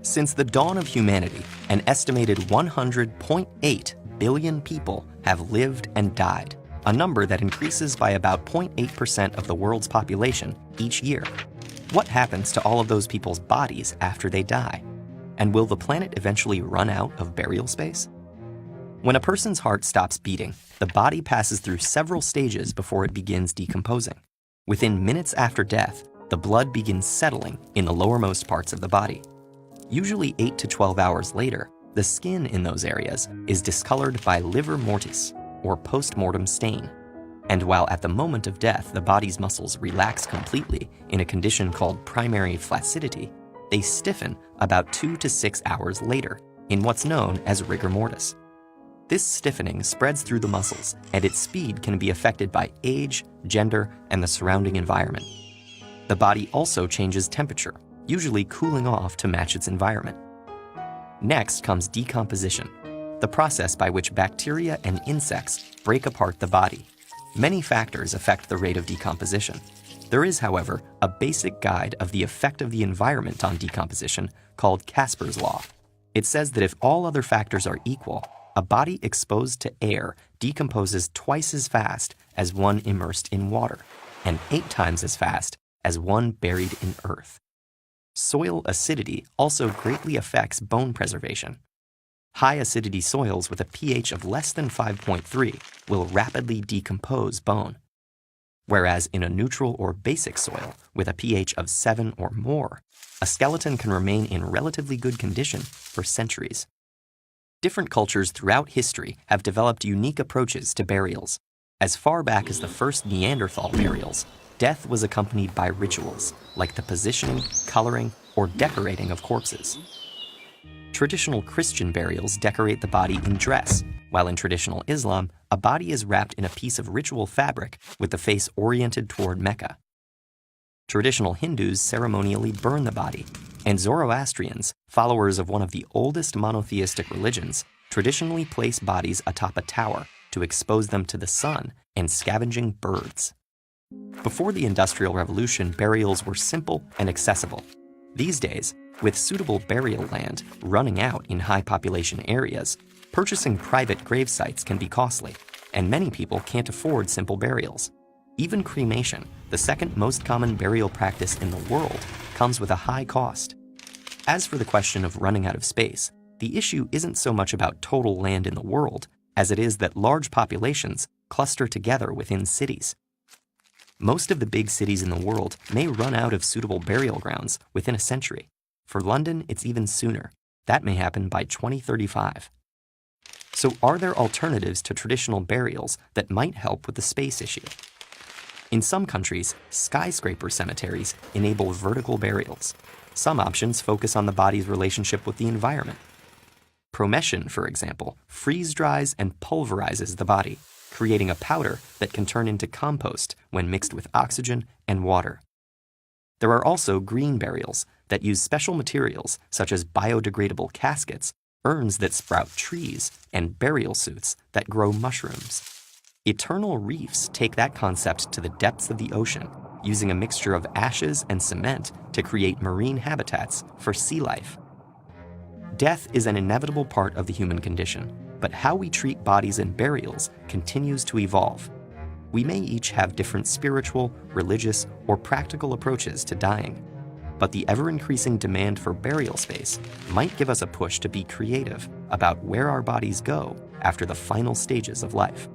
Since the dawn of humanity, an estimated 100.8 billion people have lived and died, a number that increases by about 0.8% of the world's population each year. What happens to all of those people's bodies after they die? And will the planet eventually run out of burial space? When a person's heart stops beating, the body passes through several stages before it begins decomposing. Within minutes after death, the blood begins settling in the lowermost parts of the body. Usually 8 to 12 hours later, the skin in those areas is discolored by livor mortis, or post-mortem stain. And while at the moment of death the body's muscles relax completely in a condition called primary flaccidity, they stiffen about 2 to 6 hours later in what's known as rigor mortis. This stiffening spreads through the muscles, and its speed can be affected by age, gender, and the surrounding environment. The body also changes temperature, usually cooling off to match its environment. Next comes decomposition, the process by which bacteria and insects break apart the body. Many factors affect the rate of decomposition. There is, however, a basic guide of the effect of the environment on decomposition called Casper's law. It says that if all other factors are equal, a body exposed to air decomposes twice as fast as one immersed in water, and 8 times as fast as one buried in earth. Soil acidity also greatly affects bone preservation. High acidity soils with a pH of less than 5.3 will rapidly decompose bone, whereas in a neutral or basic soil with a pH of 7 or more, a skeleton can remain in relatively good condition for centuries. Different cultures throughout history have developed unique approaches to burials. As far back as the first Neanderthal burials, death was accompanied by rituals like the positioning, coloring, or decorating of corpses. Traditional Christian burials decorate the body in dress, while in traditional Islam, a body is wrapped in a piece of ritual fabric with the face oriented toward Mecca. Traditional Hindus ceremonially burn the body, and Zoroastrians, followers of one of the oldest monotheistic religions, traditionally place bodies atop a tower to expose them to the sun and scavenging birds. Before the Industrial Revolution, burials were simple and accessible. These days, with suitable burial land running out in high population areas, purchasing private grave sites can be costly, and many people can't afford simple burials. Even cremation, the second most common burial practice in the world, comes with a high cost. As for the question of running out of space, the issue isn't so much about total land in the world as it is that large populations cluster together within cities. Most of the big cities in the world may run out of suitable burial grounds within a century. For London, it's even sooner. That may happen by 2035. So are there alternatives to traditional burials that might help with the space issue? In some countries, skyscraper cemeteries enable vertical burials. Some options focus on the body's relationship with the environment. Promession, for example, freeze-dries and pulverizes the body, creating a powder that can turn into compost when mixed with oxygen and water. There are also green burials that use special materials such as biodegradable caskets, urns that sprout trees, and burial suits that grow mushrooms. Eternal reefs take that concept to the depths of the ocean, using a mixture of ashes and cement to create marine habitats for sea life. Death is an inevitable part of the human condition, but how we treat bodies and burials continues to evolve. We may each have different spiritual, religious, or practical approaches to dying, but the ever-increasing demand for burial space might give us a push to be creative about where our bodies go after the final stages of life.